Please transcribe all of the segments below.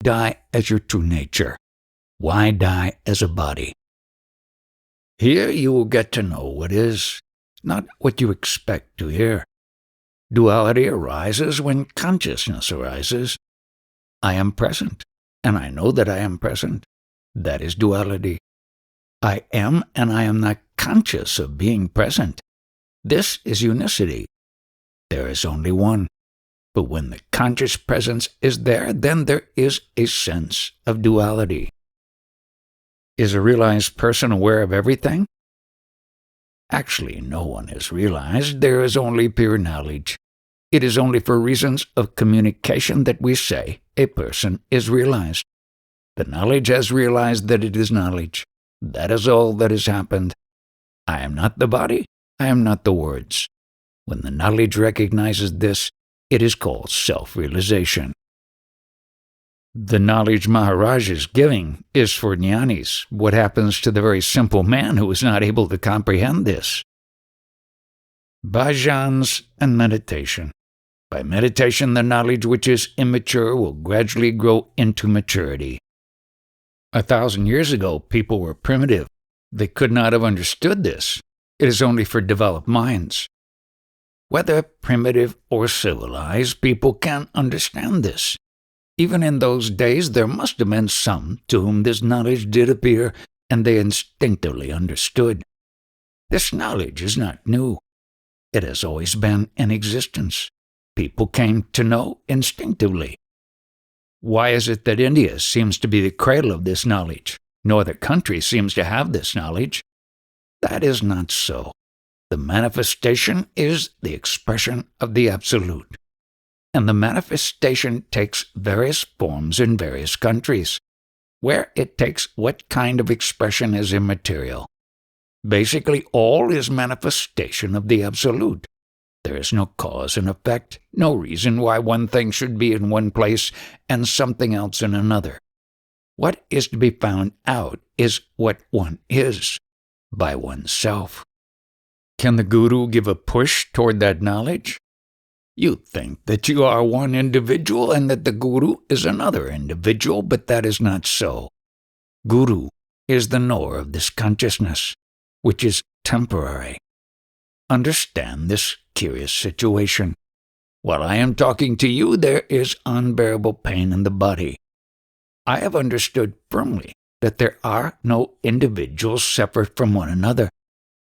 Die as your true nature. Why die as a body? Here you will get to know what is, not what you expect to hear. Duality arises when consciousness arises. I am present, and I know that I am present. That is duality. I am, and I am not conscious of being present. This is unicity. There is only one. But when the conscious presence is there, then there is a sense of duality. Is a realized person aware of everything? Actually, no one is realized. There is only pure knowledge. It is only for reasons of communication that we say a person is realized. The knowledge has realized that it is knowledge. That is all that has happened. I am not the body. I am not the words. When the knowledge recognizes this, it is called self-realization. The knowledge Maharaj is giving is for jnanis. What happens to the very simple man who is not able to comprehend this? Bhajans and meditation. By meditation, the knowledge which is immature will gradually grow into maturity. 1,000 years ago, people were primitive. They could not have understood this. It is only for developed minds. Whether primitive or civilized, people can understand this. Even in those days, there must have been some to whom this knowledge did appear, and they instinctively understood. This knowledge is not new. It has always been in existence. People came to know instinctively. Why is it that India seems to be the cradle of this knowledge? No other country seems to have this knowledge. That is not so. The manifestation is the expression of the Absolute. And the manifestation takes various forms in various countries. Where it takes what kind of expression is immaterial. Basically, all is manifestation of the Absolute. There is no cause and effect, no reason why one thing should be in one place and something else in another. What is to be found out is what one is, by oneself. Can the Guru give a push toward that knowledge? You think that you are one individual and that the Guru is another individual, but that is not so. Guru is the knower of this consciousness, which is temporary. Understand this curious situation. While I am talking to you, there is unbearable pain in the body. I have understood firmly that there are no individuals separate from one another.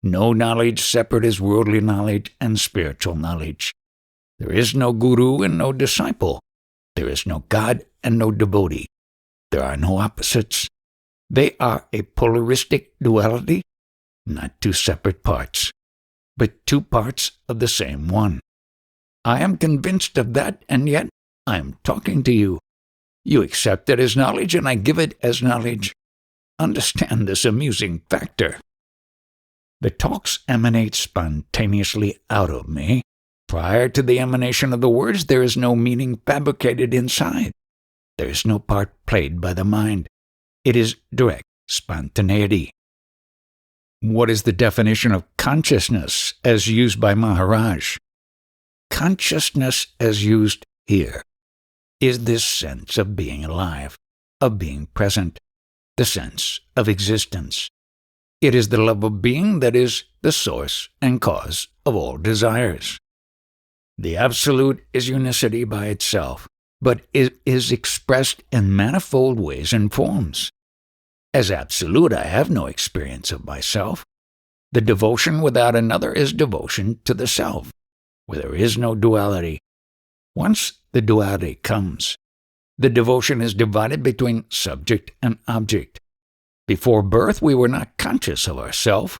No knowledge separate as worldly knowledge and spiritual knowledge. There is no guru and no disciple. There is no God and no devotee. There are no opposites. They are a polaristic duality, not two separate parts, but two parts of the same one. I am convinced of that, and yet I am talking to you. You accept it as knowledge, and I give it as knowledge. Understand this amusing factor. The talks emanate spontaneously out of me. Prior to the emanation of the words, there is no meaning fabricated inside. There is no part played by the mind. It is direct spontaneity. What is the definition of consciousness as used by Maharaj? Consciousness as used here is this sense of being alive, of being present, the sense of existence. It is the love of being that is the source and cause of all desires. The Absolute is unicity by itself, but it is expressed in manifold ways and forms. As Absolute, I have no experience of myself. The devotion without another is devotion to the self, where there is no duality. Once the duality comes, the devotion is divided between subject and object. Before birth, we were not conscious of ourself.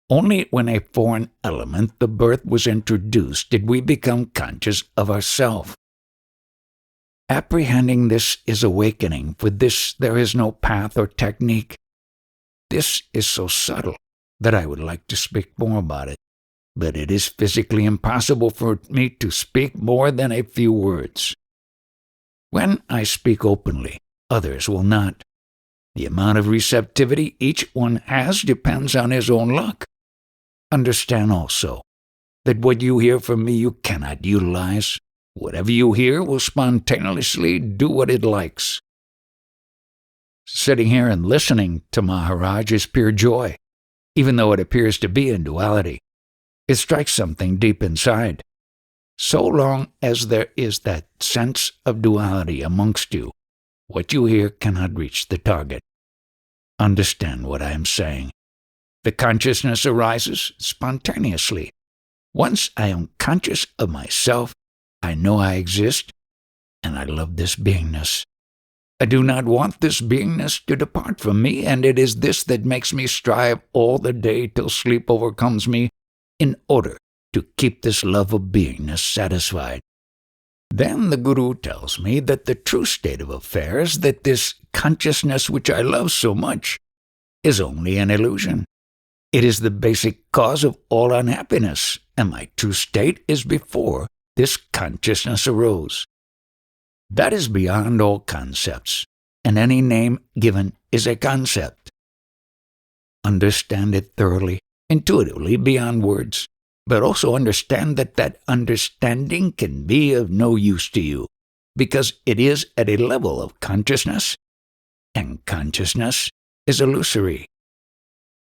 Only when a foreign element, the birth, was introduced did we become conscious of ourself. Apprehending this is awakening. For this there is no path or technique. This is so subtle that I would like to speak more about it, but it is physically impossible for me to speak more than a few words. When I speak openly, others will not. The amount of receptivity each one has depends on his own luck. Understand also that what you hear from me you cannot utilize. Whatever you hear will spontaneously do what it likes. Sitting here and listening to Maharaj is pure joy, even though it appears to be in duality. It strikes something deep inside. So long as there is that sense of duality amongst you, what you hear cannot reach the target. Understand what I am saying. The consciousness arises spontaneously. Once I am conscious of myself, I know I exist, and I love this beingness. I do not want this beingness to depart from me, and it is this that makes me strive all the day till sleep overcomes me in order to keep this love of beingness satisfied. Then the Guru tells me that the true state of affairs, that this consciousness which I love so much, is only an illusion. It is the basic cause of all unhappiness, and my true state is before this consciousness arose. That is beyond all concepts, and any name given is a concept. Understand it thoroughly, intuitively, beyond words, but also understand that that understanding can be of no use to you, because it is at a level of consciousness, and consciousness is illusory.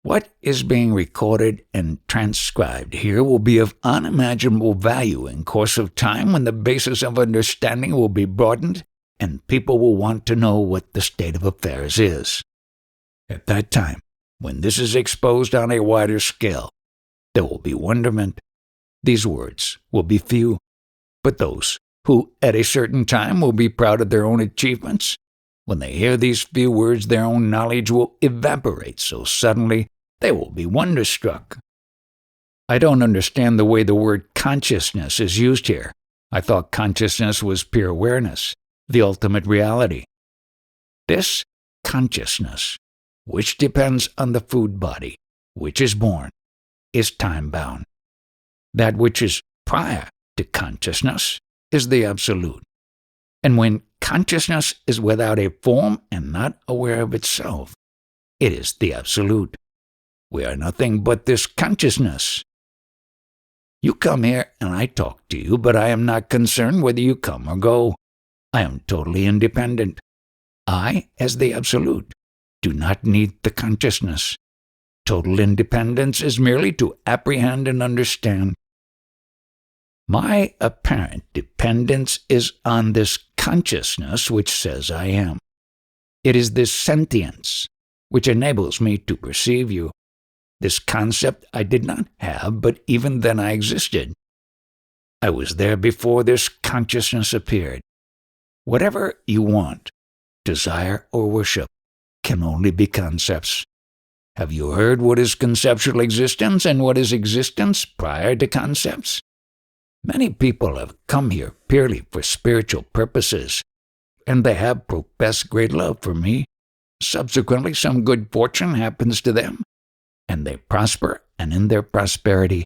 What is being recorded and transcribed here will be of unimaginable value in course of time, when the basis of understanding will be broadened and people will want to know what the state of affairs is. At that time, when this is exposed on a wider scale, there will be wonderment. These words will be few, but those who at a certain time will be proud of their own achievements, when they hear these few words, their own knowledge will evaporate so suddenly they will be wonderstruck. I don't understand the way the word consciousness is used here. I thought consciousness was pure awareness, the ultimate reality. This consciousness, which depends on the food body, which is born, is time-bound. That which is prior to consciousness is the absolute. And when consciousness is without a form and not aware of itself, it is the absolute. We are nothing but this consciousness. You come here and I talk to you, but I am not concerned whether you come or go. I am totally independent. I, as the absolute, do not need the consciousness. Total independence is merely to apprehend and understand. My apparent dependence is on this consciousness which says I am. It is this sentience which enables me to perceive you. This concept I did not have, but even then I existed. I was there before this consciousness appeared. Whatever you want, desire, or worship can only be concepts. Have you heard what is conceptual existence and what is existence prior to concepts? Many people have come here purely for spiritual purposes, and they have professed great love for me. Subsequently, some good fortune happens to them, and they prosper, and in their prosperity,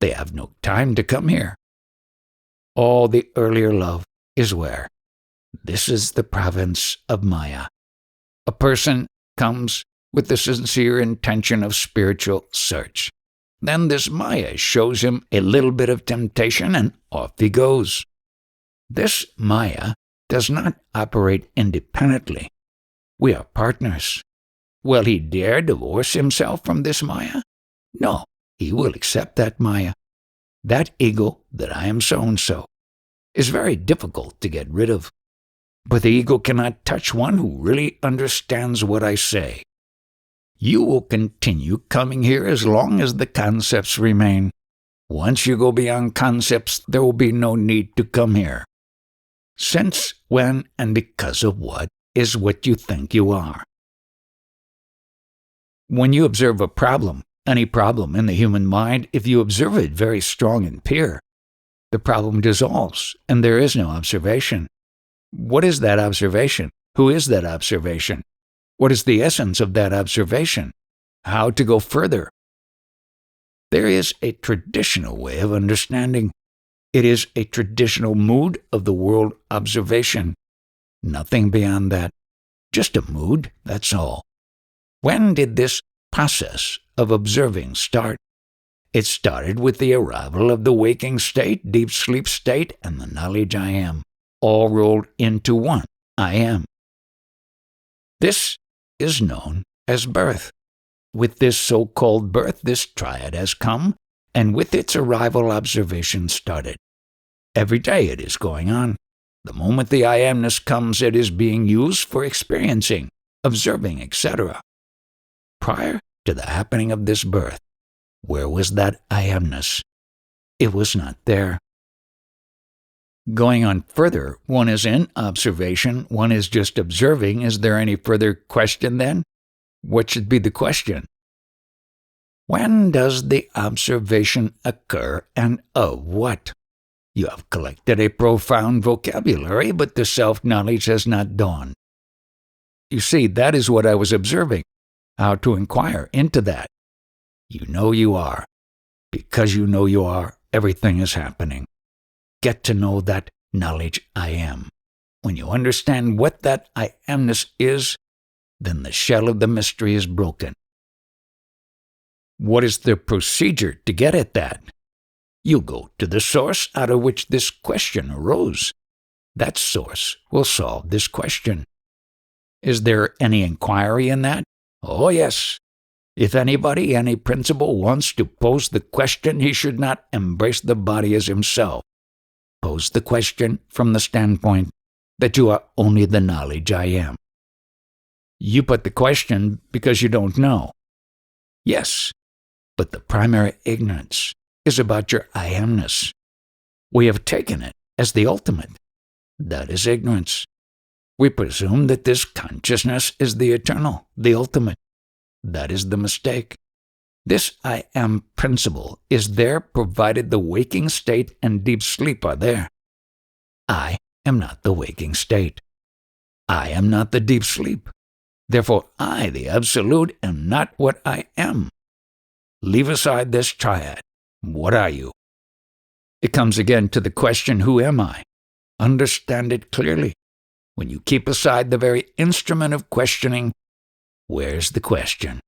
they have no time to come here. All the earlier love is where? This is the province of Maya. A person comes with the sincere intention of spiritual search. Then this Maya shows him a little bit of temptation, and off he goes. This Maya does not operate independently. We are partners. Will he dare divorce himself from this Maya? No, he will accept that Maya. That ego that I am so-and-so is very difficult to get rid of. But the ego cannot touch one who really understands what I say. You will continue coming here as long as the concepts remain. Once you go beyond concepts, there will be no need to come here. Since, when, and because of what is what you think you are. When you observe a problem, any problem in the human mind, if you observe it very strong and pure, the problem dissolves, and there is no observation. What is that observation? Who is that observation? What is the essence of that observation? How to go further? There is a traditional way of understanding. It is a traditional mood of the world observation. Nothing beyond that. Just a mood, that's all. When did this process of observing start? It started with the arrival of the waking state, deep sleep state, and the knowledge I am, all rolled into one, I am. This is known as birth. With this so-called birth, this triad has come, and with its arrival, observation started. Every day it is going on. The moment the I amness comes, it is being used for experiencing, observing, etc. Prior to the happening of this birth, where was that I amness? It was not there. Going on further, one is in observation, one is just observing. Is there any further question then? What should be the question? When does the observation occur, and of what? You have collected a profound vocabulary, but the self-knowledge has not dawned. You see, that is what I was observing, how to inquire into that. You know you are. Because you know you are, everything is happening. Get to know that knowledge I am. When you understand what that I amness is, then the shell of the mystery is broken. What is the procedure to get at that? You go to the source out of which this question arose. That source will solve this question. Is there any inquiry in that? Oh, yes. If anybody, any principle wants to pose the question, he should not embrace the body as himself. Pose the question from the standpoint that you are only the knowledge I am. You put the question because you don't know. Yes, but the primary ignorance is about your I amness. We have taken it as the ultimate. That is ignorance. We presume that this consciousness is the eternal, the ultimate. That is the mistake. This I am principle is there provided the waking state and deep sleep are there. I am not the waking state. I am not the deep sleep. Therefore, I, the Absolute, am not what I am. Leave aside this triad. What are you? It comes again to the question, who am I? Understand it clearly. When you keep aside the very instrument of questioning, where's the question?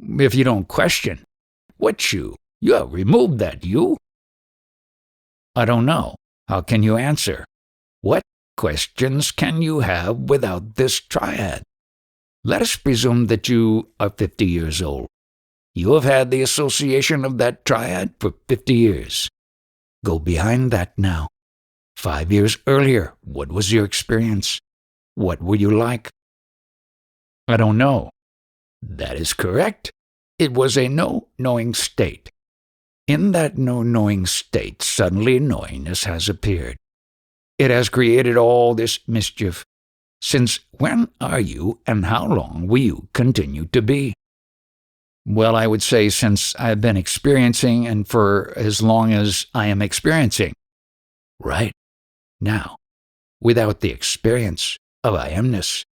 If you don't question, what you? You have removed that you. I don't know. How can you answer? What questions can you have without this triad? Let us presume that you are 50 years old. You have had the association of that triad for 50 years. Go behind that now. 5 years earlier, what was your experience? What were you like? I don't know. That is correct. It was a no-knowing state. In that no-knowing state, suddenly knowingness has appeared. It has created all this mischief. Since when are you, and how long will you continue to be? Well, I would say since I have been experiencing, and for as long as I am experiencing. Right. Now, without the experience of I amness,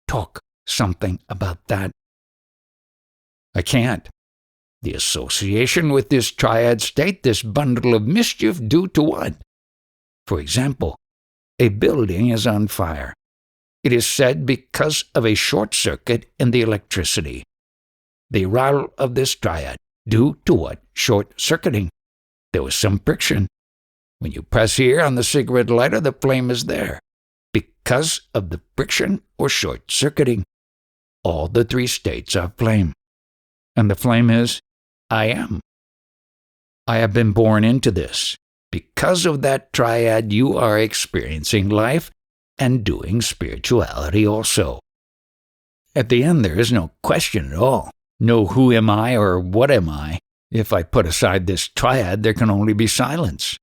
talk something about that. I can't. The association with this triad state, this bundle of mischief, due to what? For example, a building is on fire. It is said because of a short circuit in the electricity. The arrival of this triad, due to what? Short circuiting. There was some friction. When you press here on the cigarette lighter, the flame is there. Because of the friction or short circuiting. All the three states are flame. And the flame is, I am. I have been born into this. Because of that triad, you are experiencing life and doing spirituality also. At the end, there is no question at all. No who am I or what am I. If I put aside this triad, there can only be silence.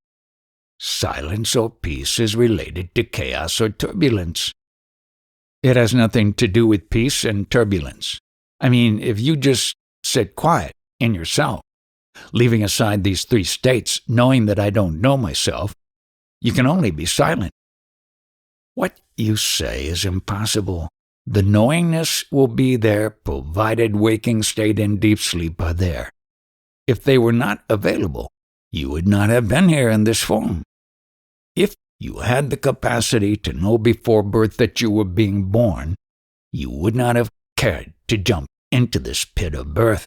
Silence or peace is related to chaos or turbulence. It has nothing to do with peace and turbulence. I mean, if you just sit quiet in yourself, leaving aside these three states, knowing that I don't know myself, you can only be silent. What you say is impossible. The knowingness will be there provided waking state and deep sleep are there. If they were not available, you would not have been here in this form. If you had the capacity to know before birth that you were being born, you would not have cared to jump into this pit of birth.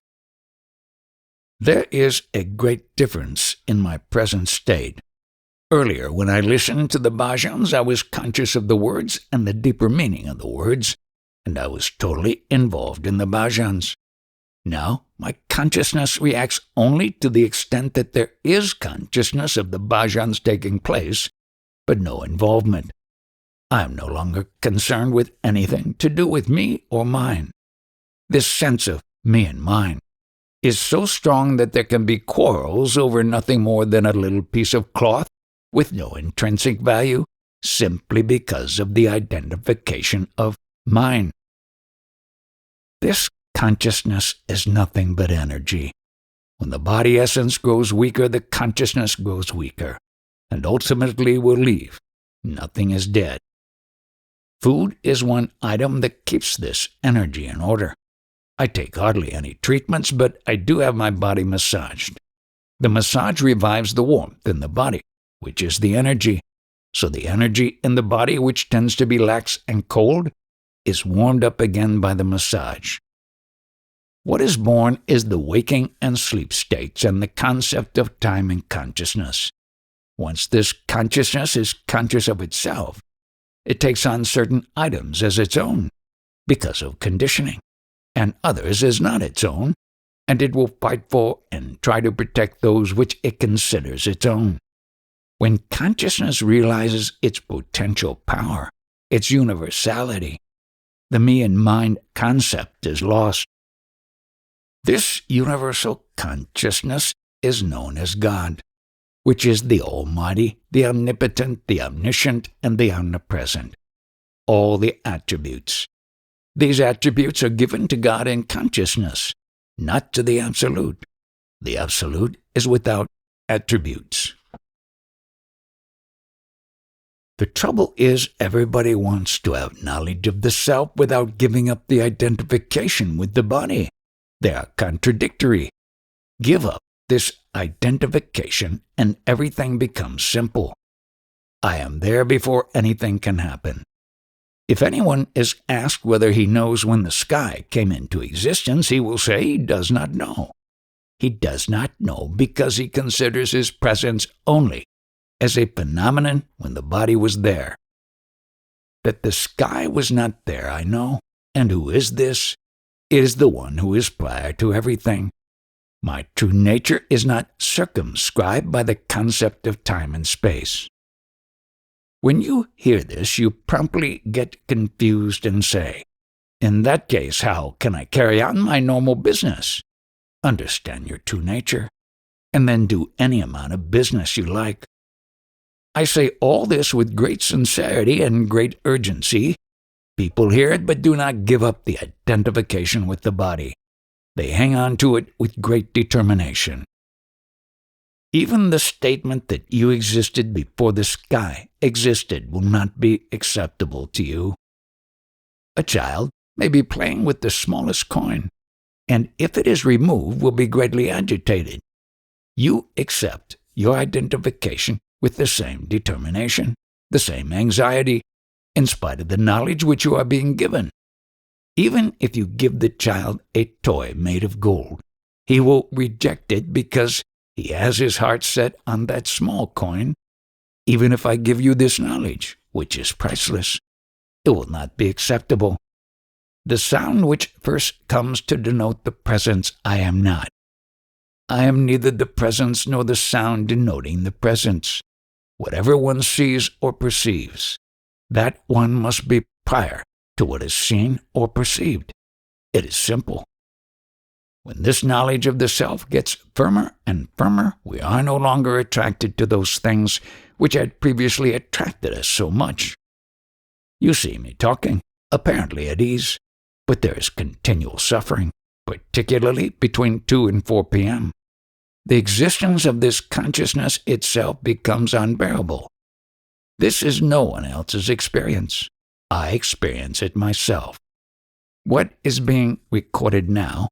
There is a great difference in my present state. Earlier, when I listened to the bhajans, I was conscious of the words and the deeper meaning of the words. and I was totally involved in the bhajans. Now, my consciousness reacts only to the extent that there is consciousness of the bhajans taking place, but no involvement. I am no longer concerned with anything to do with me or mine. This sense of me and mine is so strong that there can be quarrels over nothing more than a little piece of cloth with no intrinsic value, simply because of the identification of mine. This consciousness is nothing but energy. When the body essence grows weaker, the consciousness grows weaker, and ultimately will leave. Nothing is dead. Food is one item that keeps this energy in order. I take hardly any treatments, but I do have my body massaged. The massage revives the warmth in the body, which is the energy. So the energy in the body, which tends to be lax and cold, is warmed up again by the massage. What is born is the waking and sleep states and the concept of time and consciousness. Once this consciousness is conscious of itself, it takes on certain items as its own because of conditioning, and others as not its own, and it will fight for and try to protect those which it considers its own. When consciousness realizes its potential power, its universality, the me and mine concept is lost. This universal consciousness is known as God, which is the Almighty, the Omnipotent, the Omniscient, and the Omnipresent, all the attributes. These attributes are given to God in consciousness, not to the Absolute. The Absolute is without attributes. The trouble is everybody wants to have knowledge of the self without giving up the identification with the body. They are contradictory. Give up this identification and everything becomes simple. I am there before anything can happen. If anyone is asked whether he knows when the sky came into existence, he will say he does not know. He does not know because he considers his presence only as a phenomenon when the body was there. That the sky was not there, I know. And who is this? It is the one who is prior to everything. My true nature is not circumscribed by the concept of time and space. When you hear this, you promptly get confused and say, in that case, how can I carry on my normal business? Understand your true nature, and then do any amount of business you like. I say all this with great sincerity and great urgency. People hear it but do not give up the identification with the body. They hang on to it with great determination. Even the statement that you existed before the sky existed will not be acceptable to you. A child may be playing with the smallest coin, and if it is removed, will be greatly agitated. You accept your identification with the same determination, the same anxiety, in spite of the knowledge which you are being given. Even if you give the child a toy made of gold, he will reject it because he has his heart set on that small coin. Even if I give you this knowledge, which is priceless, it will not be acceptable. The sound which first comes to denote the presence I am not. I am neither the presence nor the sound denoting the presence. Whatever one sees or perceives, that one must be prior to what is seen or perceived. It is simple. When this knowledge of the self gets firmer and firmer, we are no longer attracted to those things which had previously attracted us so much. You see me talking, apparently at ease, but there is continual suffering, particularly between 2 and 4 p.m. The existence of this consciousness itself becomes unbearable. This is no one else's experience. I experience it myself. What is being recorded now,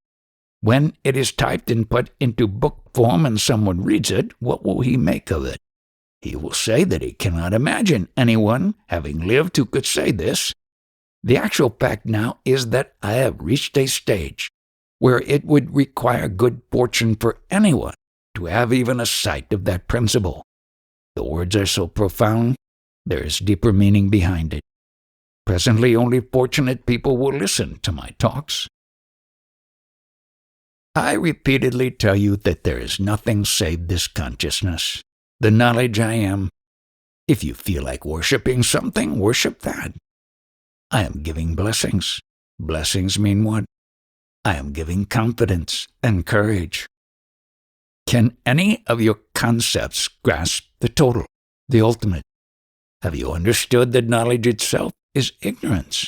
when it is typed and put into book form and someone reads it, what will he make of it? He will say that he cannot imagine anyone having lived who could say this. The actual fact now is that I have reached a stage where it would require good fortune for anyone to have even a sight of that principle. The words are so profound, there is deeper meaning behind it. Presently, only fortunate people will listen to my talks. I repeatedly tell you that there is nothing save this consciousness, the knowledge I am. If you feel like worshiping something, worship that. I am giving blessings. Blessings mean what? I am giving confidence and courage. Can any of your concepts grasp the total, the ultimate? Have you understood that knowledge itself is ignorance?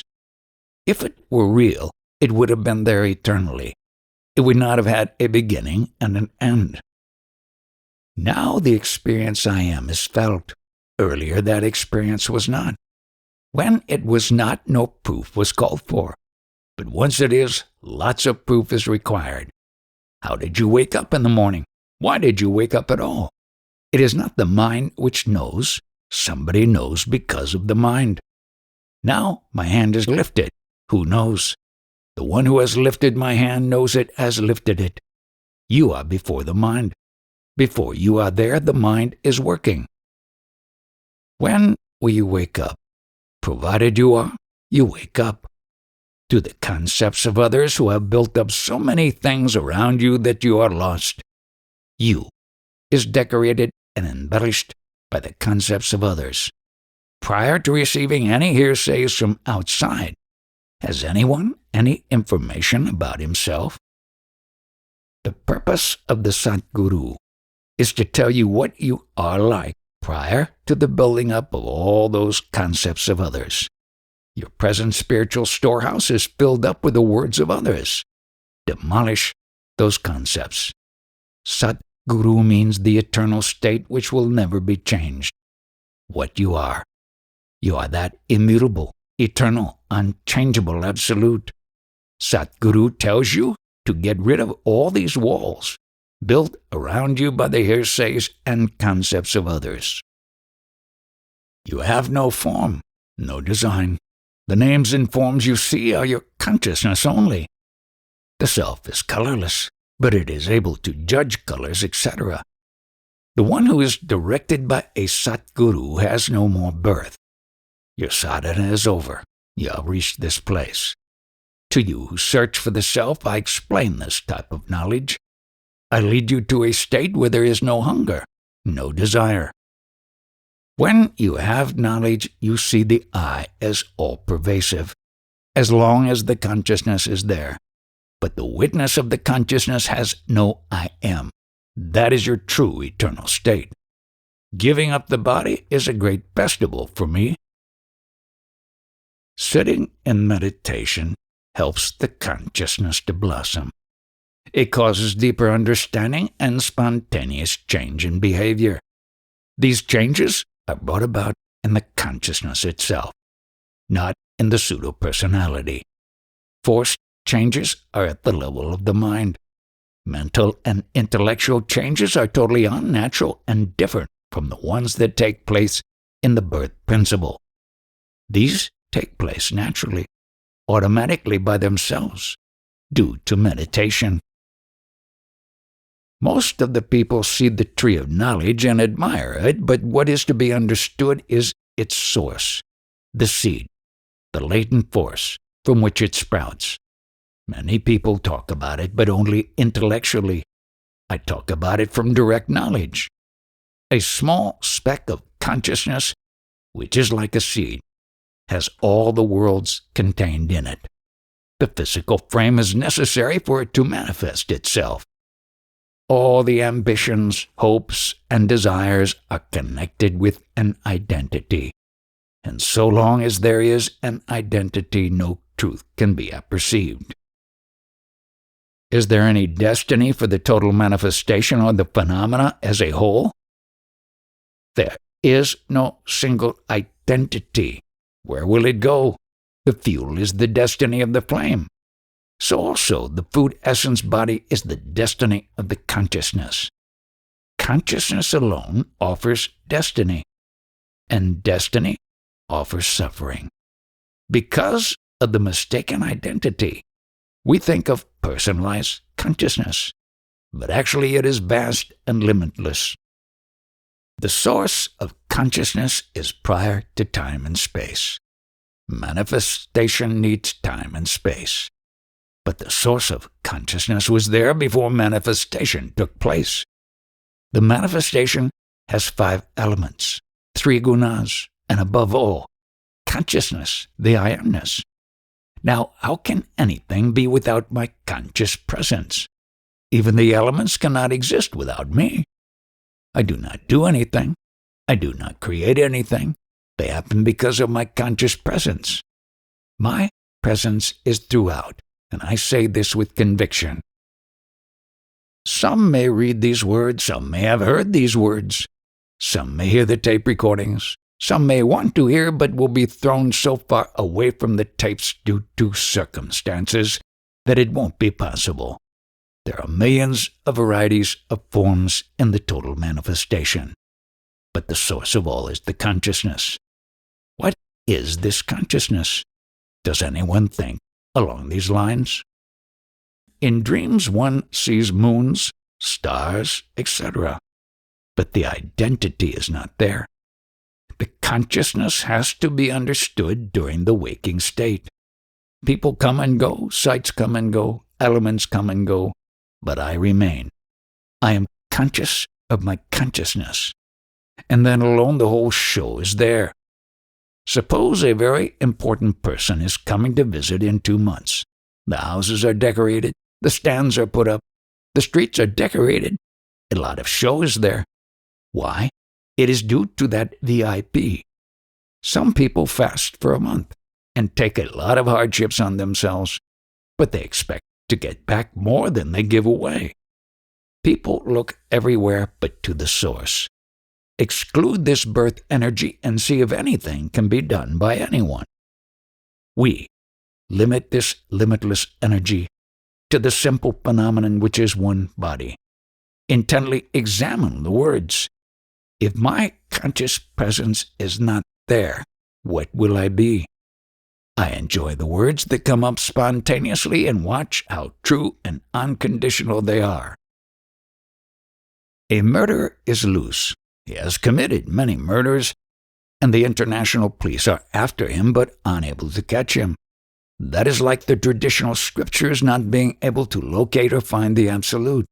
If it were real, it would have been there eternally. It would not have had a beginning and an end. Now the experience I am is felt. Earlier that experience was not. When it was not, no proof was called for. But once it is, lots of proof is required. How did you wake up in the morning? Why did you wake up at all? It is not the mind which knows. Somebody knows because of the mind. Now my hand is lifted. Who knows? The one who has lifted my hand knows it has lifted it. You are before the mind. Before you are there, the mind is working. When will you wake up? Provided you are, you wake up. To the concepts of others who have built up so many things around you that you are lost. You is decorated and embellished by the concepts of others. Prior to receiving any hearsays from outside, has anyone any information about himself? The purpose of the Satguru is to tell you what you are like prior to the building up of all those concepts of others. Your present spiritual storehouse is filled up with the words of others. Demolish those concepts. Satguru means the eternal state which will never be changed. What you are that immutable, eternal, unchangeable absolute. Satguru tells you to get rid of all these walls built around you by the hearsays and concepts of others. You have no form, no design. The names and forms you see are your consciousness only. The self is colorless, but it is able to judge colors, etc. The one who is directed by a Satguru has no more birth. Your sadhana is over. You have reached this place. To you who search for the self, I explain this type of knowledge. I lead you to a state where there is no hunger, no desire. When you have knowledge, you see the I as all-pervasive, as long as the consciousness is there. But the witness of the consciousness has no I am. That is your true eternal state. Giving up the body is a great festival for me. Sitting in meditation helps the consciousness to blossom. It causes deeper understanding and spontaneous change in behavior. These changes are brought about in the consciousness itself, not in the pseudo-personality. Forced changes are at the level of the mind. Mental and intellectual changes are totally unnatural and different from the ones that take place in the birth principle. These take place naturally, automatically by themselves, due to meditation. Most of the people see the tree of knowledge and admire it, but what is to be understood is its source, the seed, the latent force from which it sprouts. Many people talk about it, but only intellectually. I talk about it from direct knowledge. A small speck of consciousness, which is like a seed, has all the worlds contained in it. The physical frame is necessary for it to manifest itself. All the ambitions, hopes, and desires are connected with an identity. And so long as there is an identity, no truth can be apperceived. Is there any destiny for the total manifestation or the phenomena as a whole? There is no single identity. Where will it go? The fuel is the destiny of the flame. So also the food essence body is the destiny of the consciousness. Consciousness alone offers destiny, and destiny offers suffering. Because of the mistaken identity, we think of personalized consciousness, but actually it is vast and limitless. The source of consciousness is prior to time and space. Manifestation needs time and space. But the source of consciousness was there before manifestation took place. The manifestation has 5 elements, 3 gunas, and above all, consciousness, the I amness. Now, how can anything be without my conscious presence? Even the elements cannot exist without me. I do not do anything. I do not create anything. They happen because of my conscious presence. My presence is throughout, and I say this with conviction. Some may read these words, some may have heard these words, some may hear the tape recordings, some may want to hear but will be thrown so far away from the tapes due to circumstances that it won't be possible. There are millions of varieties of forms in the total manifestation, but the source of all is the consciousness. What is this consciousness? Does anyone think along these lines? In dreams one sees moons, stars, etc., but the identity is not there. The consciousness has to be understood during the waking state. People come and go, sights come and go, elements come and go, but I remain. I am conscious of my consciousness, and then alone the whole show is there. Suppose a very important person is coming to visit in 2 months. The houses are decorated, the stands are put up, the streets are decorated, a lot of show is there. Why? It is due to that VIP. Some people fast for a month and take a lot of hardships on themselves, but they expect to get back more than they give away. People look everywhere but to the source. Exclude this birth energy and see if anything can be done by anyone. We limit this limitless energy to the simple phenomenon which is one body. Intently examine the words. If my conscious presence is not there, what will I be? I enjoy the words that come up spontaneously and watch how true and unconditional they are. A murderer is loose. He has committed many murders, and the international police are after him but unable to catch him. That is like the traditional scriptures not being able to locate or find the absolute.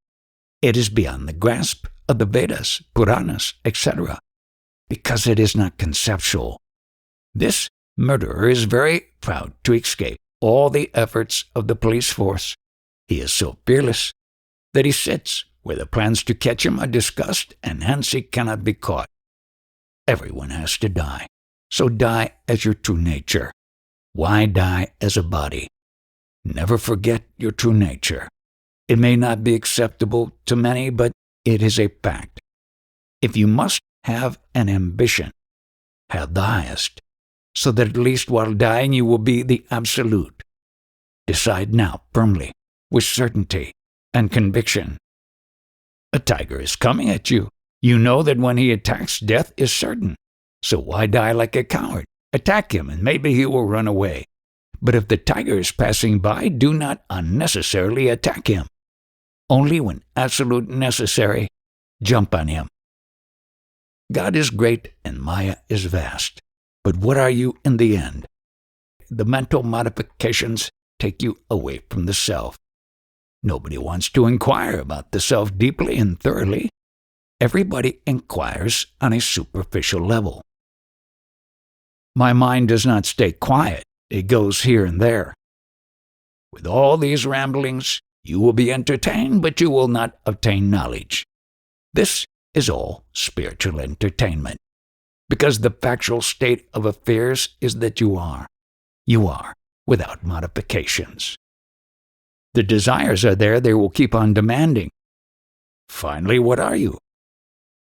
It is beyond the grasp of the Vedas, Puranas, etc., because it is not conceptual. This murderer is very proud to escape all the efforts of the police force. He is so fearless that he sits where the plans to catch him are discussed, and hence he cannot be caught. Everyone has to die, so die as your true nature. Why die as a body? Never forget your true nature. It may not be acceptable to many, but it is a fact. If you must have an ambition, have the highest, so that at least while dying you will be the absolute. Decide now firmly, with certainty and conviction. A tiger is coming at you. You know that when he attacks, death is certain. So why die like a coward? Attack him, and maybe he will run away. But if the tiger is passing by, do not unnecessarily attack him. Only when absolutely necessary, jump on him. God is great and Maya is vast. But what are you in the end? The mental modifications take you away from the self. Nobody wants to inquire about the self deeply and thoroughly. Everybody inquires on a superficial level. My mind does not stay quiet. It goes here and there. With all these ramblings, you will be entertained, but you will not obtain knowledge. This is all spiritual entertainment, because the factual state of affairs is that you are without modifications. The desires are there, they will keep on demanding. Finally, what are you?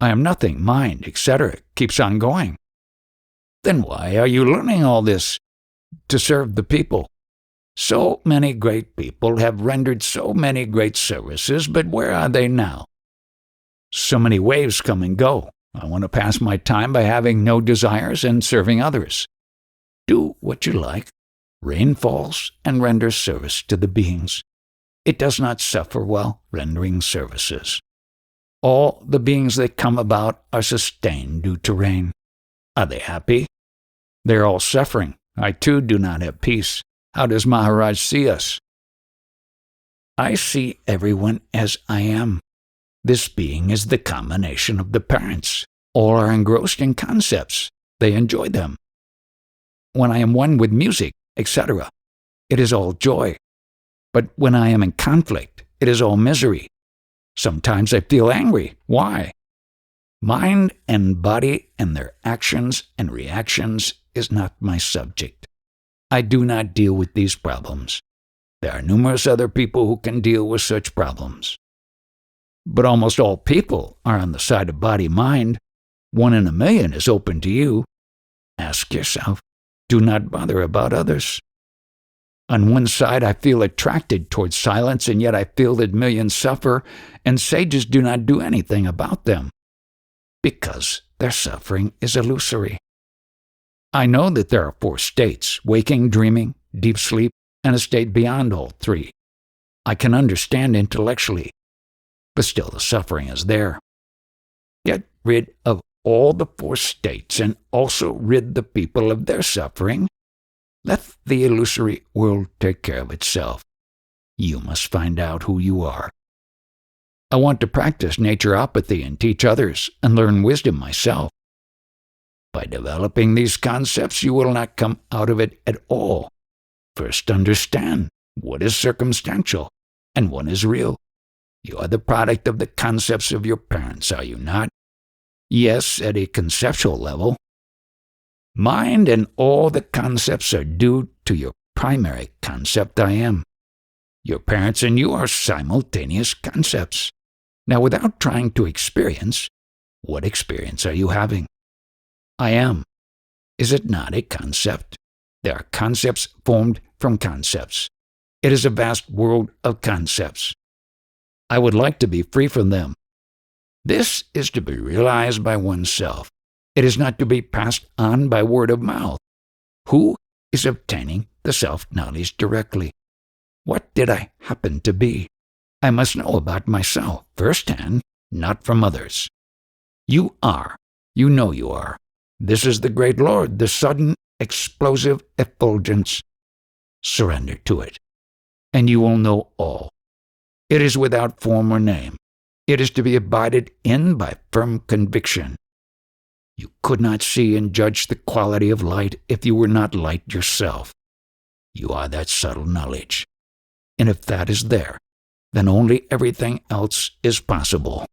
I am nothing, mind, etc. keeps on going. Then why are you learning all this? To serve the people. So many great people have rendered so many great services, but where are they now? So many waves come and go. I want to pass my time by having no desires and serving others. Do what you like. Rain falls and render service to the beings. It does not suffer while rendering services. All the beings that come about are sustained due to rain. Are they happy? They are all suffering. I too do not have peace. How does Maharaj see us? I see everyone as I am. This being is the combination of the parents. All are engrossed in concepts. They enjoy them. When I am one with music, etc., it is all joy. But when I am in conflict, it is all misery. Sometimes I feel angry. Why? Mind and body and their actions and reactions is not my subject. I do not deal with these problems. There are numerous other people who can deal with such problems. But almost all people are on the side of body-mind. 1 in a million is open to you. Ask yourself, do not bother about others. On one side, I feel attracted towards silence, and yet I feel that millions suffer, and sages do not do anything about them, because their suffering is illusory. I know that there are 4 states, waking, dreaming, deep sleep, and a state beyond all 3. I can understand intellectually, but still the suffering is there. Get rid of all the 4 states and also rid the people of their suffering. Let the illusory world take care of itself. You must find out who you are. I want to practice naturopathy and teach others and learn wisdom myself. By developing these concepts, you will not come out of it at all. First, understand what is circumstantial and what is real. You are the product of the concepts of your parents, are you not? Yes, at a conceptual level. Mind and all the concepts are due to your primary concept, I am. Your parents and you are simultaneous concepts. Now, without trying to experience, what experience are you having? I am. Is it not a concept? There are concepts formed from concepts. It is a vast world of concepts. I would like to be free from them. This is to be realized by oneself. It is not to be passed on by word of mouth. Who is obtaining the self-knowledge directly? What did I happen to be? I must know about myself firsthand, not from others. You are. You know you are. This is the great Lord, the sudden, explosive effulgence. Surrender to it, and you will know all. It is without form or name. It is to be abided in by firm conviction. You could not see and judge the quality of light if you were not light yourself. You are that subtle knowledge. And if that is there, then only everything else is possible.